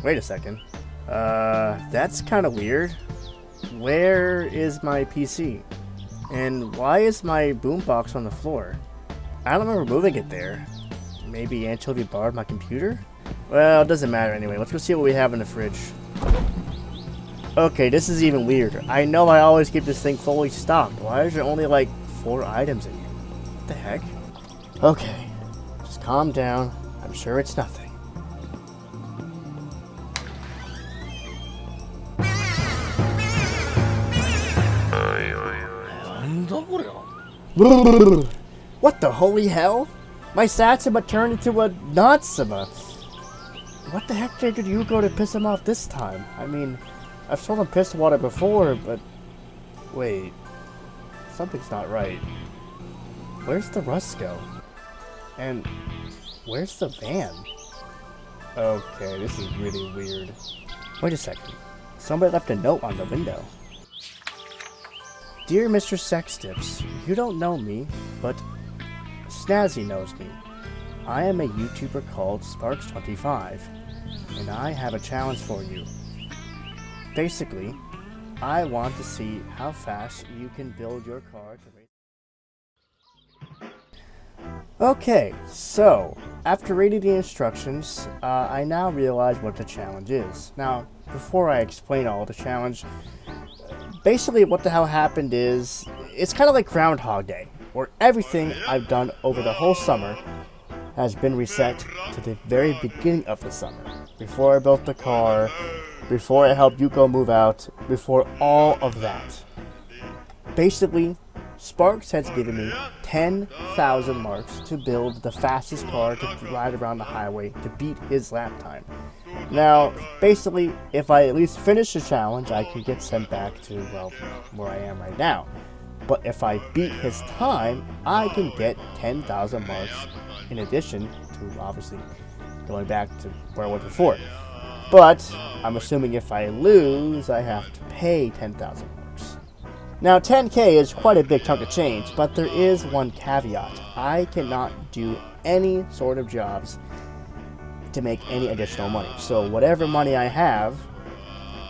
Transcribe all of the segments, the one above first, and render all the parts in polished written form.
Wait a second. That's kind of weird. Where is my PC? And why is my boombox on the floor? I don't remember moving it there. Maybe Anchovy borrowed my computer? Well, it doesn't matter anyway. Let's go see what we have in the fridge. Okay, this is even weirder. I know I always keep this thing fully stocked. Why is there only like 4 items in here? What the heck? Okay, just calm down. I'm sure it's nothing. What the holy hell? My Satsuma turned into a Natsuma. What the heck did you go to piss him off this time? I mean, I've sold him piss water before, but... Wait. Something's not right. Where's the rust go? And where's the van? Okay, this is really weird. Wait a second. Somebody left a note on the window. Dear Mr. Sextips, you don't know me, but Snazzy knows me. I am a YouTuber called Sparkz25, and I have a challenge for you. Basically, I want to see how fast you can build your car to race. Okay, so after reading the instructions, I now realize what the challenge is. Now, before I explain all the challenge, basically what the hell happened is, it's kind of like Groundhog Day, where everything I've done over the whole summer has been reset to the very beginning of the summer. Before I built the car, before I helped Yuko move out, before all of that. Basically, Sparkz has given me 10,000 marks to build the fastest car to ride around the highway to beat his lap time. Now, basically, if I at least finish the challenge, I can get sent back to, well, where I am right now. But if I beat his time, I can get 10,000 marks in addition to, obviously, going back to where I was before. But I'm assuming if I lose, I have to pay 10,000 marks. Now, 10k is quite a big chunk of change, but there is one caveat. I cannot do any sort of jobs to make any additional money. So whatever money I have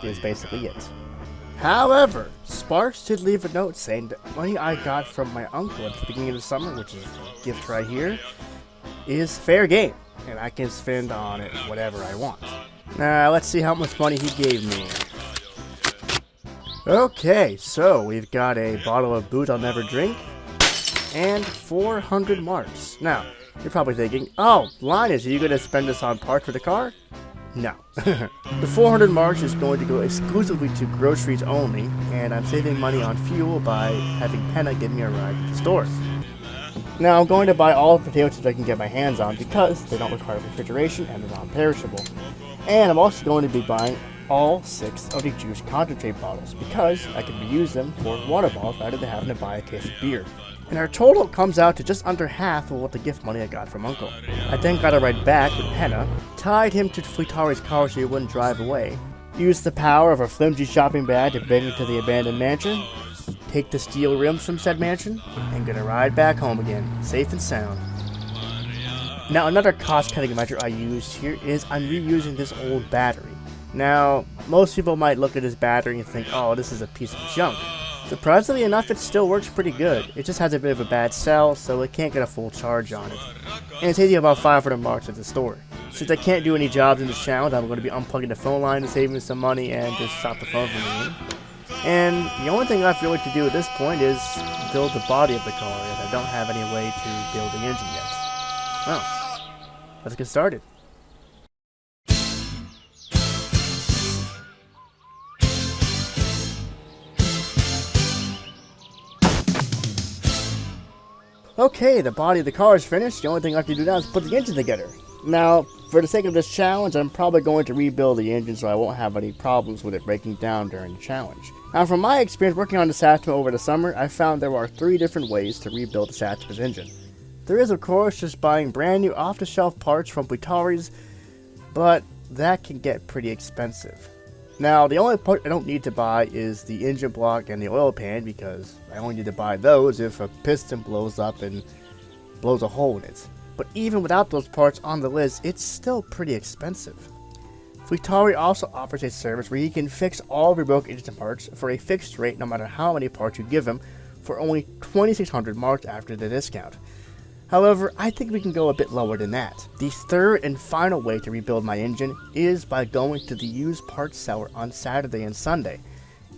is basically it. However, Sparkz did leave a note saying that money I got from my uncle at the beginning of the summer, which is the gift right here, is fair game, and I can spend on it whatever I want. Now, let's see how much money he gave me. Okay, so we've got a bottle of booze I'll never drink, and 400 marks. Now, you're probably thinking, oh, Linus, are you going to spend this on parts for the car? No. The 400 marks is going to go exclusively to groceries only, and I'm saving money on fuel by having Penna give me a ride to the store. Now, I'm going to buy all the potato chips I can get my hands on because they don't require refrigeration and they're non-perishable. And I'm also going to be buying all 6 of the juice concentrate bottles because I can reuse them for water bottles rather than having to buy a case of beer. And our total comes out to just under half of what the gift money I got from Uncle. I then got a ride back with Penna, tied him to Fleetari's car so he wouldn't drive away, used the power of a flimsy shopping bag to bring him to the abandoned mansion, take the steel rims from said mansion, and gonna ride back home again, safe and sound. Now, another cost-cutting measure I used here is I'm reusing this old battery. Now, most people might look at this battery and think, oh, this is a piece of junk. Surprisingly enough, it still works pretty good. It just has a bit of a bad cell, so it can't get a full charge on it. And it's taking about 500 marks at the store. Since I can't do any jobs in this challenge, I'm going to be unplugging the phone line to save me some money and just stop the phone from ringing. And the only thing left really to do at this point is build the body of the car, as I don't have any way to build the engine yet. Well, let's get started. Okay, the body of the car is finished. The only thing left to do now is put the engine together. Now, for the sake of this challenge, I'm probably going to rebuild the engine so I won't have any problems with it breaking down during the challenge. Now, from my experience working on the Satsuma over the summer, I found there are 3 different ways to rebuild the Satsuma's engine. There is, of course, just buying brand new off-the-shelf parts from Fleetari's, but that can get pretty expensive. Now, the only part I don't need to buy is the engine block and the oil pan, because I only need to buy those if a piston blows up and blows a hole in it. But even without those parts on the list, it's still pretty expensive. Futari also offers a service where he can fix all of your broken engine parts for a fixed rate no matter how many parts you give him for only 2,600 marks after the discount. However, I think we can go a bit lower than that. The third and final way to rebuild my engine is by going to the used parts seller on Saturday and Sunday.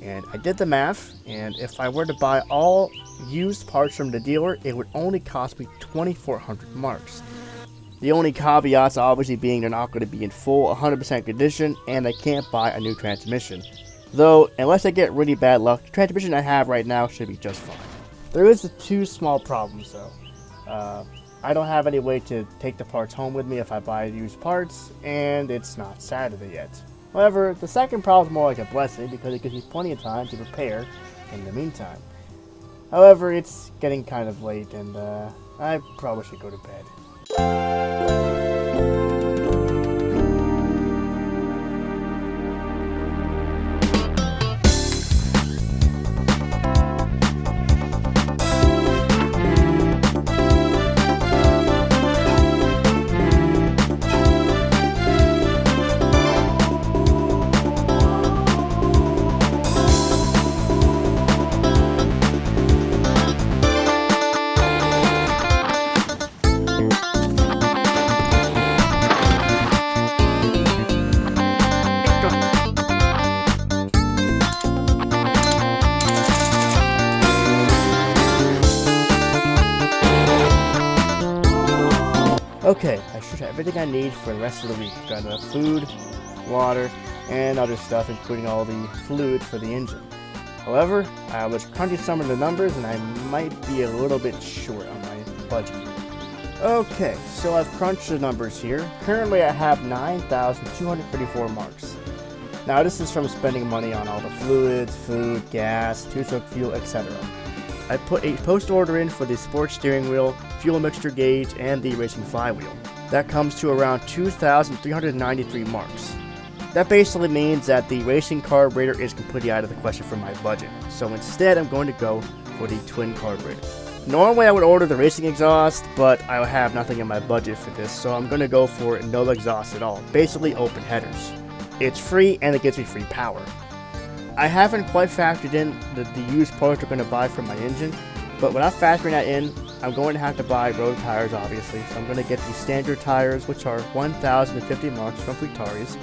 And I did the math, and if I were to buy all used parts from the dealer, it would only cost me 2,400 marks. The only caveats obviously being they're not going to be in full 100% condition, and I can't buy a new transmission. Though, unless I get really bad luck, the transmission I have right now should be just fine. There is two small problems though. I don't have any way to take the parts home with me if I buy used parts, and it's not Saturday yet. However, the second problem is more like a blessing because it gives me plenty of time to prepare in the meantime. However, it's getting kind of late, and I probably should go to bed. Okay, I should have everything I need for the rest of the week. Got enough food, water, and other stuff, including all the fluid for the engine. However, I was crunching some of the numbers, and I might be a little bit short on my budget. Okay, so I've crunched the numbers here. Currently, I have 9,234 marks. Now, this is from spending money on all the fluids, food, gas, two-stroke fuel, etc. I put a post order in for the sports steering wheel, fuel mixture gauge, and the racing flywheel. That comes to around 2,393 marks. That basically means that the racing carburetor is completely out of the question for my budget, so instead I'm going to go for the twin carburetor. Normally I would order the racing exhaust, but I have nothing in my budget for this, so I'm going to go for no exhaust at all, basically open headers. It's free and it gives me free power. I haven't quite factored in the used parts I'm going to buy for my engine, but without factoring that in, I'm going to have to buy road tires obviously, so I'm going to get the standard tires, which are 1,050 marks from Futari's,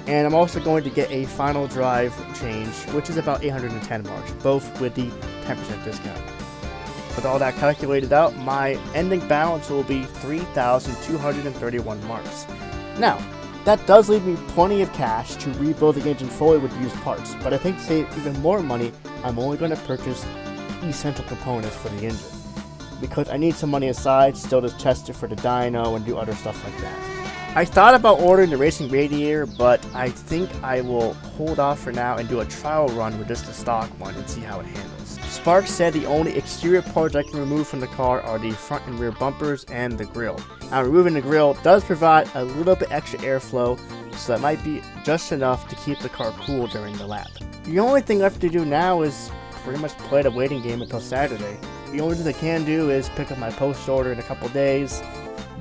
and I'm also going to get a final drive change, which is about 810 marks, both with the 10% discount. With all that calculated out, my ending balance will be 3,231 marks. Now, that does leave me plenty of cash to rebuild the engine fully with used parts, but I think to save even more money, I'm only going to purchase essential components for the engine, because I need some money aside still to test it for the dyno and do other stuff like that. I thought about ordering the racing radiator, but I think I will hold off for now and do a trial run with just the stock one and see how it handles. Sparkz said the only exterior parts I can remove from the car are the front and rear bumpers and the grille. Now, removing the grille does provide a little bit extra airflow, so that might be just enough to keep the car cool during the lap. The only thing left to do now is pretty much play the waiting game until Saturday. The only thing I can do is pick up my post order in a couple days,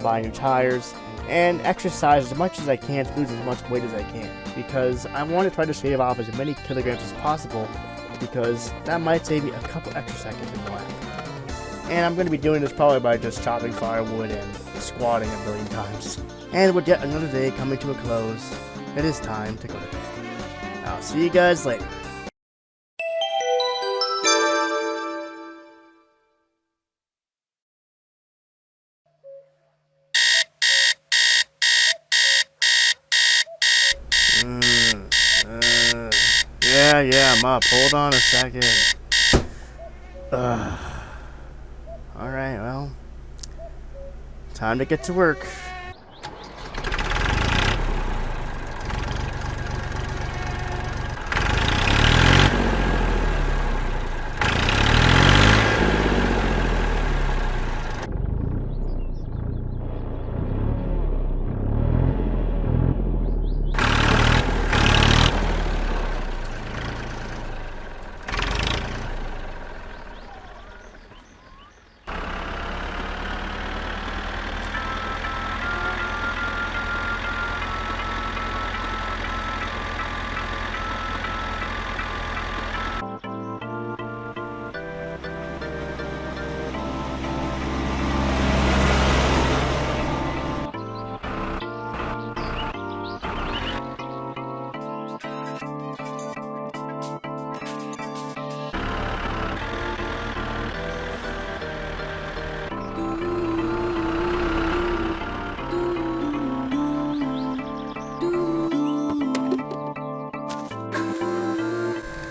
buy new tires, and exercise as much as I can to lose as much weight as I can, because I want to try to shave off as many kilograms as possible, because that might save me a couple extra seconds in the lap. And I'm going to be doing this probably by just chopping firewood and squatting a million times. And with yet another day coming to a close, it is time to go to bed. I'll see you guys later. Yeah, I'm up. Hold on a second. Alright, well, time to get to work.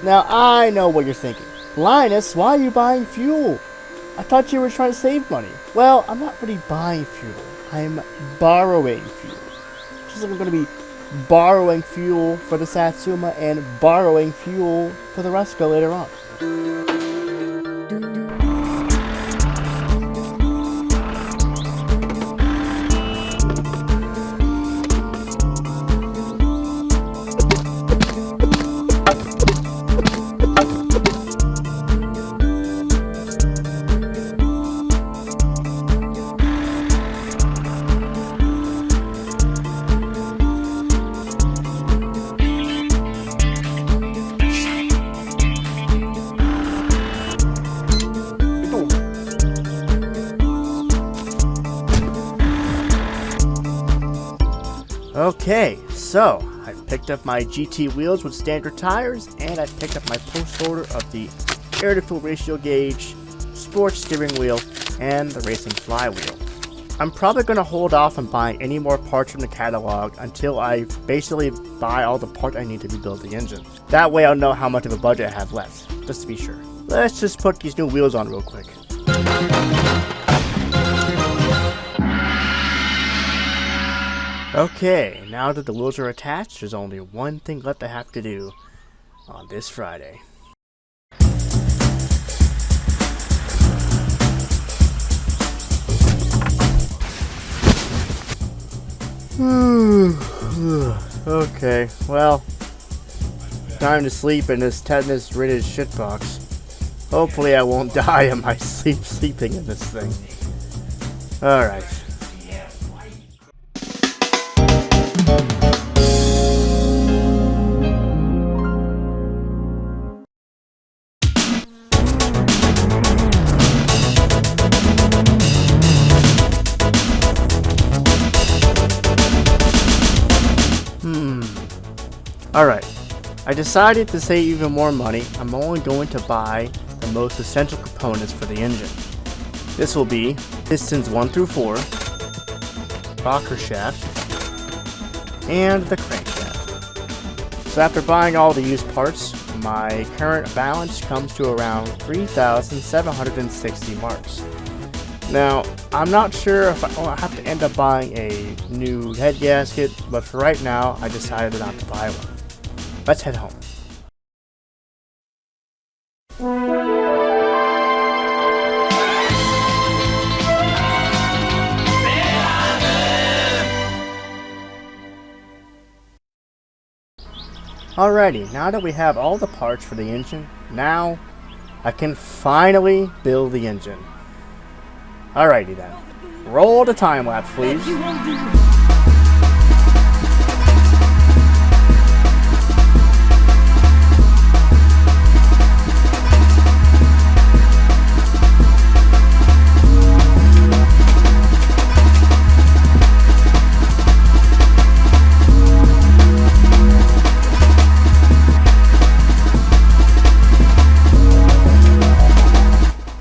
Now I know what you're thinking. Linus, why are you buying fuel? I thought you were trying to save money. Well, I'm not really buying fuel. I'm borrowing fuel. Just like I'm going to be borrowing fuel for the Satsuma and borrowing fuel for the Rusko later on. Okay, so I picked up my GT wheels with standard tires, and I picked up my post order of the air to fuel ratio gauge, sports steering wheel, and the racing flywheel. I'm probably going to hold off on buying any more parts from the catalog until I basically buy all the parts I need to rebuild the engine. That way I'll know how much of a budget I have left, just to be sure. Let's just put these new wheels on real quick. Okay, now that the wheels are attached, there's only one thing left I have to do on this Friday. Okay, well, time to sleep in this tetanus-ridden shitbox. Hopefully I won't die in my sleeping in this thing. Alright. Alright, I decided to save even more money. I'm only going to buy the most essential components for the engine. This will be pistons 1 through 4, rocker shaft, and the crankshaft. So after buying all the used parts, my current balance comes to around 3,760 marks. Now, I'm not sure if I'll have to end up buying a new head gasket, but for right now, I decided not to buy one. Let's head home. Alrighty, now that we have all the parts for the engine, now I can finally build the engine. Alrighty then. Roll the time lapse, please.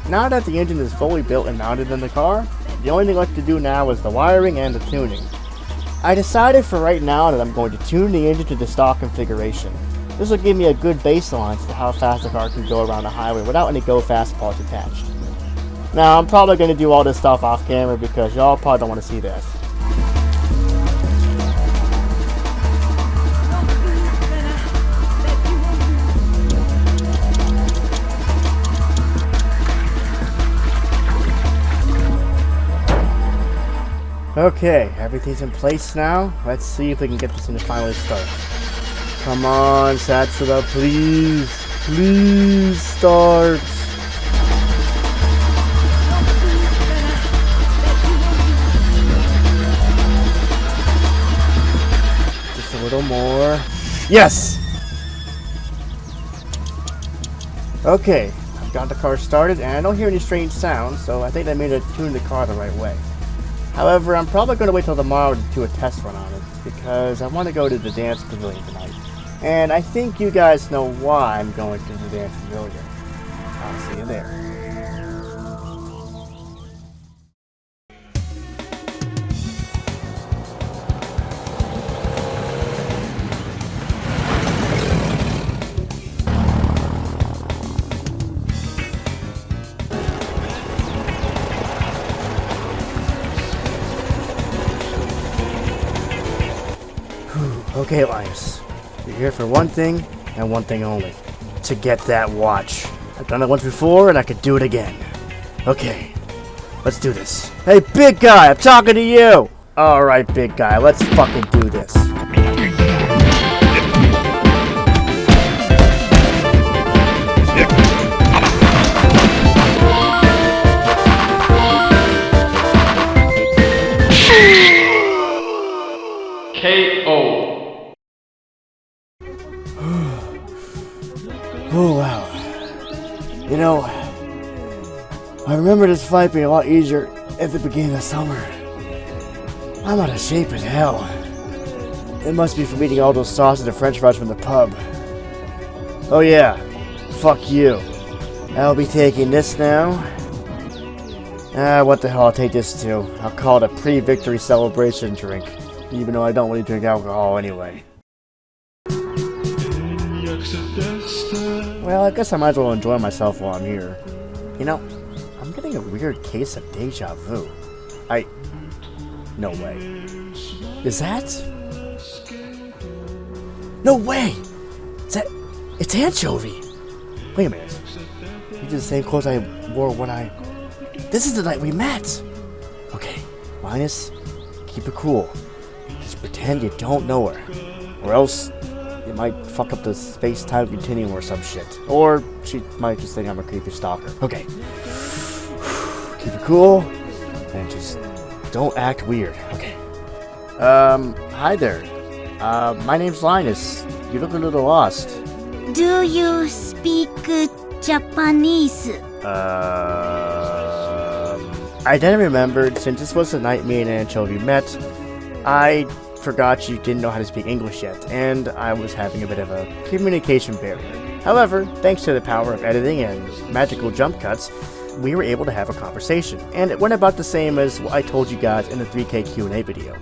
Now that the engine is fully built and mounted in the car, the only thing left to do now is the wiring and the tuning. I decided for right now that I'm going to tune the engine to the stock configuration. This will give me a good baseline as to how fast the car can go around the highway without any go fast parts attached. Now I'm probably going to do all this stuff off camera because y'all probably don't want to see this. Okay, everything's in place now. Let's see if we can get this thing to finally start. Come on, Satsuma, please. Please start. Just a little more. Yes! Okay, I've got the car started and I don't hear any strange sounds, so I think I made it tune the car the right way. However, I'm probably going to wait till tomorrow to do a test run on it, because I want to go to the dance pavilion tonight. And I think you guys know why I'm going to the dance pavilion. I'll see you there. Okay, Linus. You're here for one thing, and one thing only. To get that watch. I've done it once before, and I could do it again. Okay. Let's do this. Hey, big guy! I'm talking to you! Alright, big guy. Let's fucking do this. KO. Oh, wow. You know, I remember this fight being a lot easier at the beginning of summer. I'm out of shape as hell. It must be from eating all those sausages and french fries from the pub. Oh yeah, fuck you. I'll be taking this now. What the hell, I'll take this too. I'll call it a pre-victory celebration drink. Even though I don't really drink alcohol anyway. Well, I guess I might as well enjoy myself while I'm here. You know, I'm getting a weird case of deja vu. No way. Is that? No way! It's Anchovy! Wait a minute. These are the same clothes I wore when This is the night we met! Okay, Linus, keep it cool. Just pretend you don't know her. Or else, you might fuck up the space-time continuum or some shit. Or she might just think I'm a creepy stalker. Okay. Keep it cool, and just don't act weird. Okay. Hi there. My name's Linus. You look a little lost. Do you speak Japanese? I then remembered, since this was the night me and Anchovy met, I forgot you didn't know how to speak English yet, and I was having a bit of a communication barrier. However, thanks to the power of editing and magical jump cuts, we were able to have a conversation, and it went about the same as what I told you guys in the 3K Q&A video.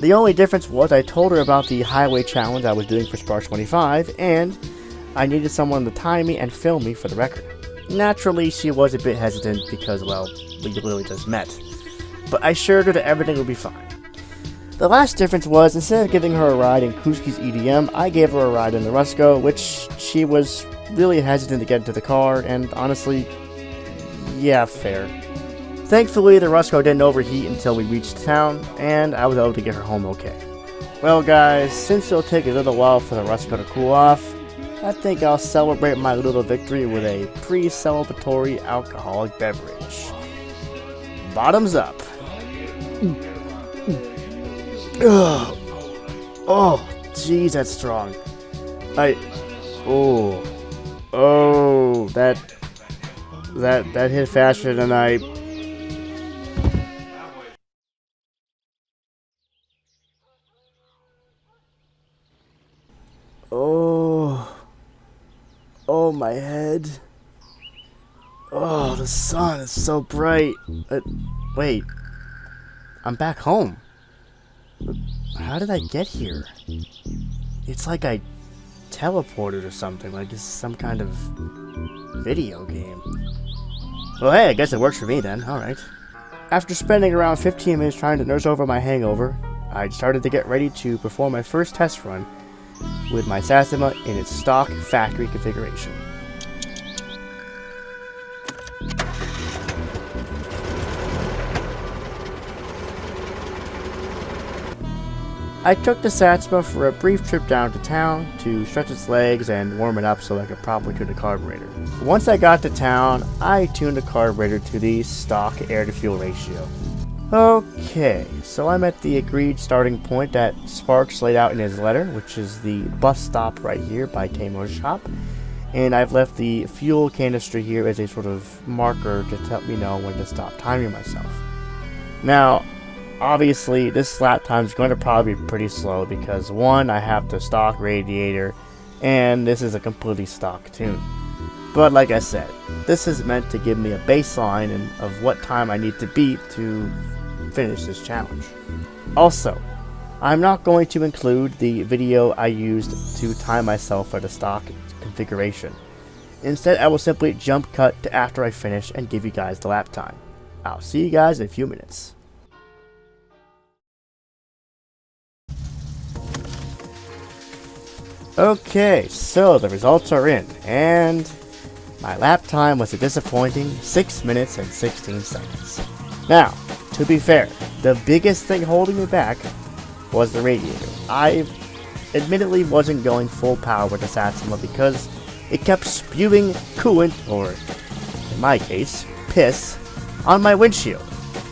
The only difference was I told her about the highway challenge I was doing for Sparkz25, and I needed someone to time me and film me for the record. Naturally, she was a bit hesitant because, well, we literally just met, but I assured her that everything would be fine. The last difference was, instead of giving her a ride in Kuski's EDM, I gave her a ride in the Rusco, which she was really hesitant to get into the car, and honestly, yeah, fair. Thankfully, the Rusco didn't overheat until we reached town, and I was able to get her home okay. Well guys, since it'll take a little while for the Rusco to cool off, I think I'll celebrate my little victory with a pre-celebratory alcoholic beverage. Bottoms up. Oh, jeez, that's strong. That hit faster than I... Oh, my head. Oh, the sun is so bright. Wait, I'm back home. How did I get here? It's like I teleported or something, like it's some kind of video game. Well, hey, I guess it works for me then. Alright. After spending around 15 minutes trying to nurse over my hangover, I started to get ready to perform my first test run with my Satsuma in its stock factory configuration. I took the Satsuma for a brief trip down to town to stretch its legs and warm it up so I could properly tune the carburetor. Once I got to town, I tuned the carburetor to the stock air-to-fuel ratio. Okay, so I'm at the agreed starting point that Sparkz laid out in his letter, which is the bus stop right here by Tamo's shop. And I've left the fuel canister here as a sort of marker to let me know when to stop timing myself. Now, obviously, this lap time is going to probably be pretty slow because, one, I have the stock radiator, and this is a completely stock tune. But like I said, this is meant to give me a baseline of what time I need to beat to finish this challenge. Also, I'm not going to include the video I used to time myself for the stock configuration. Instead, I will simply jump cut to after I finish and give you guys the lap time. I'll see you guys in a few minutes. Okay, so the results are in, and my lap time was a disappointing 6 minutes and 16 seconds. Now, to be fair, the biggest thing holding me back was the radiator. I admittedly wasn't going full power with the Satsuma because it kept spewing coolant, or in my case, piss, on my windshield.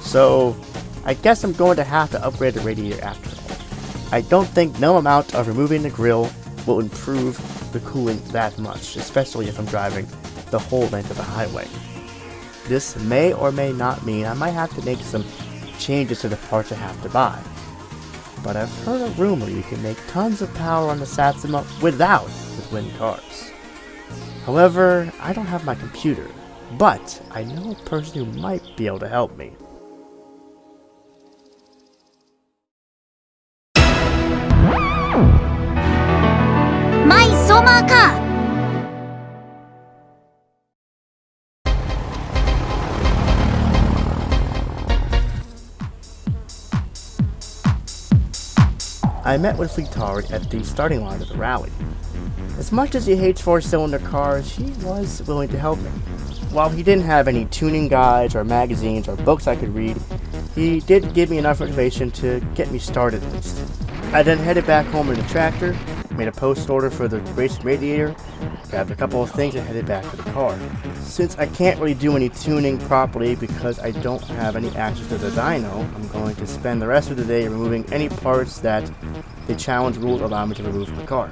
So, I guess I'm going to have to upgrade the radiator after all. I don't think no amount of removing the grill will improve the cooling that much, especially if I'm driving the whole length of the highway. This may or may not mean I might have to make some changes to the parts I have to buy. But I've heard a rumor you can make tons of power on the Satsuma without the twin cars. However, I don't have my computer, but I know a person who might be able to help me. My summer car! I met with Fleetard at the starting line of the rally. As much as he hates four-cylinder cars, he was willing to help me. While he didn't have any tuning guides or magazines or books I could read, he did give me enough information to get me started at least. I then headed back home in the tractor, made a post order for the racing radiator, grabbed a couple of things and headed back to the car. Since I can't really do any tuning properly because I don't have any access to the dyno, I'm going to spend the rest of the day removing any parts that the challenge rules allow me to remove from the car.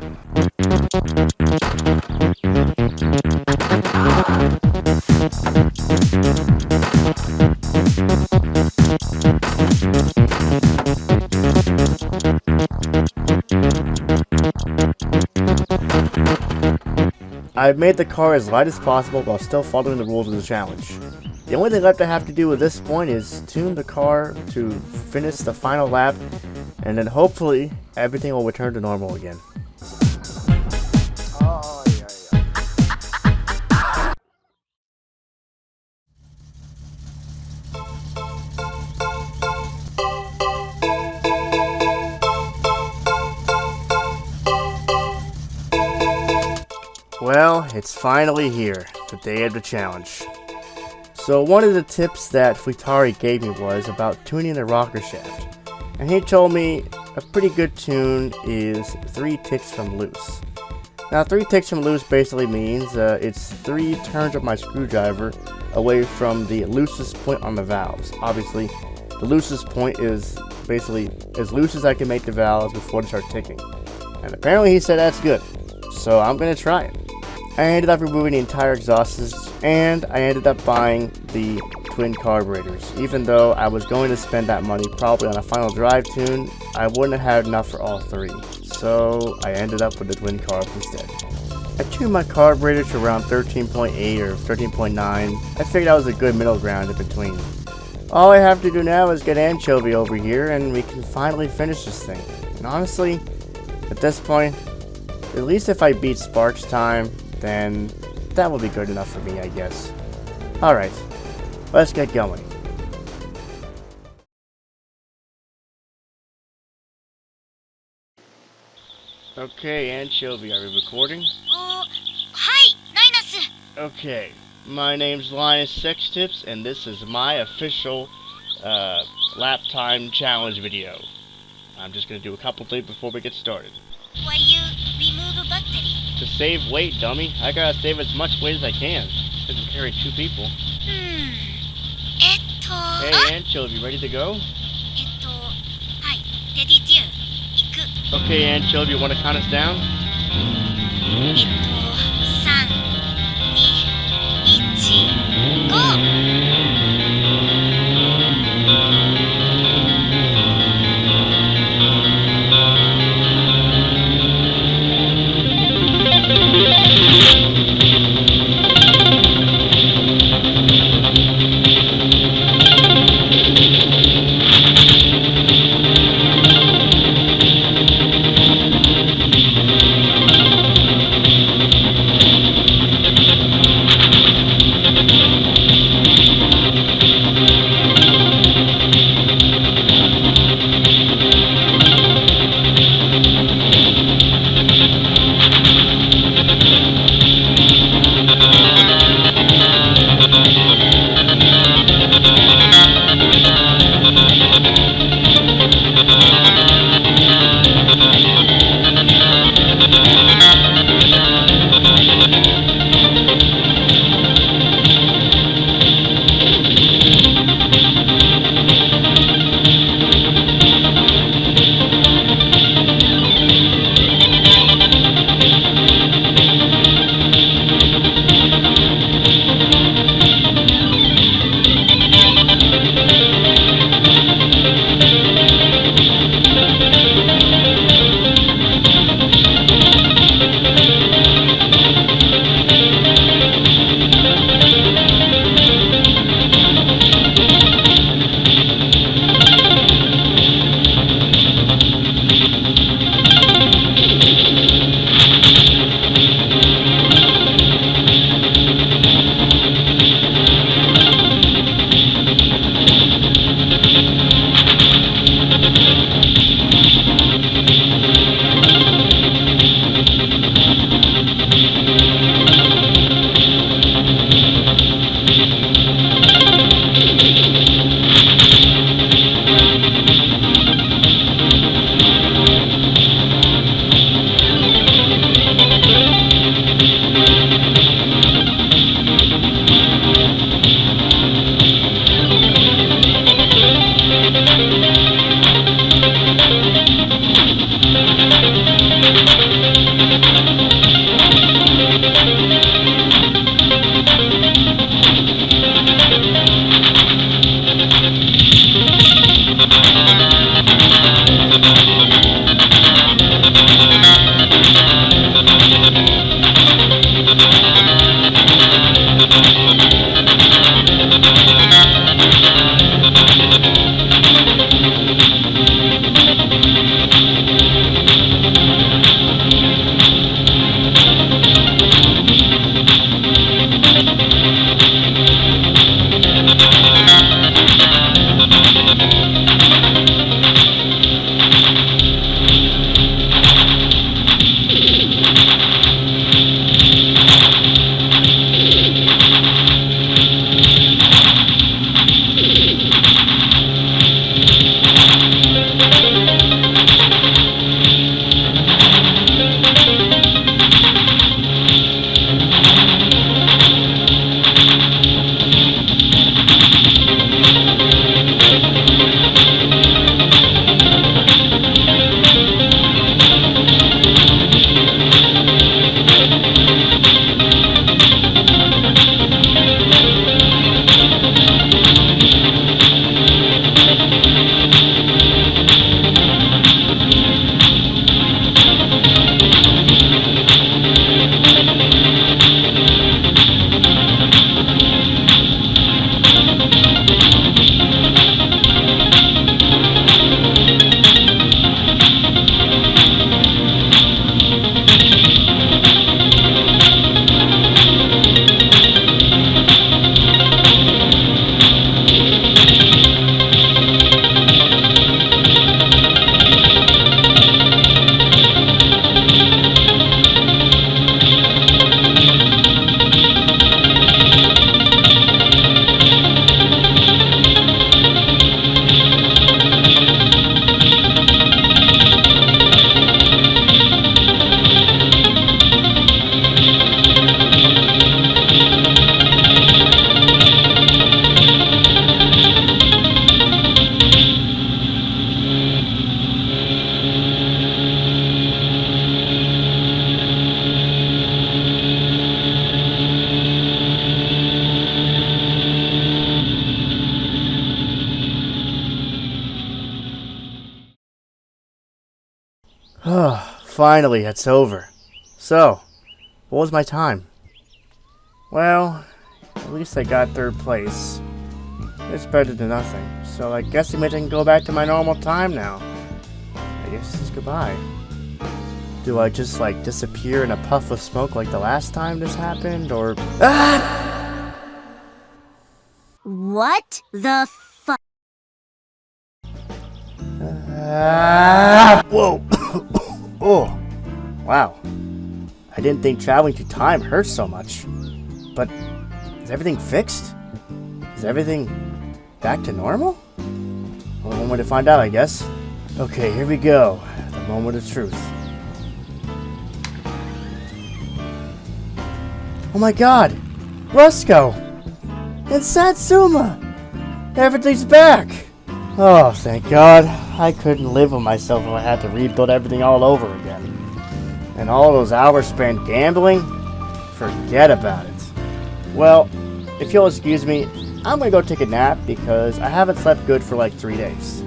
I've made the car as light as possible while still following the rules of the challenge. The only thing left I have to do at this point is tune the car to finish the final lap, and then hopefully everything will return to normal again. Well, it's finally here, the day of the challenge. So one of the tips that Futari gave me was about tuning the rocker shaft. And he told me a pretty good tune is 3 ticks from loose. Now 3 ticks from loose basically means it's 3 turns of my screwdriver away from the loosest point on the valves. Obviously, the loosest point is basically as loose as I can make the valves before they start ticking. And apparently he said that's good, so I'm going to try it. I ended up removing the entire exhaust system, and I ended up buying the twin carburetors. Even though I was going to spend that money probably on a final drive tune, I wouldn't have had enough for all 3. So I ended up with the twin carbs instead. I tuned my carburetor to around 13.8 or 13.9. I figured that was a good middle ground in between. All I have to do now is get Anchovy over here and we can finally finish this thing. And honestly, at this point, at least if I beat Sparkz time, then that will be good enough for me, I guess. Alright, let's get going. Okay, Anchovy, are we recording? はい、ライナス。 Okay, my name's Linus Sextips, and this is my official lap time challenge video. I'm just gonna do a couple things before we get started. Why you remove a battery? To save weight, dummy. I gotta save as much weight as I can. I can carry 2 people. Hey, Anchovy, ready to go? はい、レディテューン、行く。 Okay, Anchovy, you wanna count us down? 3、2、1、GO! finally, it's over. So, what was my time? Well, at least I got 3rd place. It's better than nothing. So I guess it means I can go back to my normal time now. I guess it's goodbye. Do I just like disappear in a puff of smoke like the last time this happened, or... Ah! What the fuck? Whoa! Oh, wow. I didn't think traveling through time hurt so much. But is everything fixed? Is everything back to normal? Well, one way to find out, I guess. Okay, here we go. The moment of truth. Oh my god! Roscoe! And Satsuma! Everything's back! Oh, thank God. I couldn't live with myself if I had to rebuild everything all over again. And all those hours spent gambling? Forget about it. Well, if you'll excuse me, I'm gonna go take a nap because I haven't slept good for like 3 days.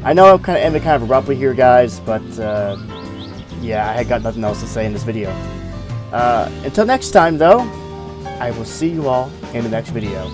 I know I'm ending kind of abruptly here, guys, but yeah, I had got nothing else to say in this video. Until next time, though, I will see you all in the next video.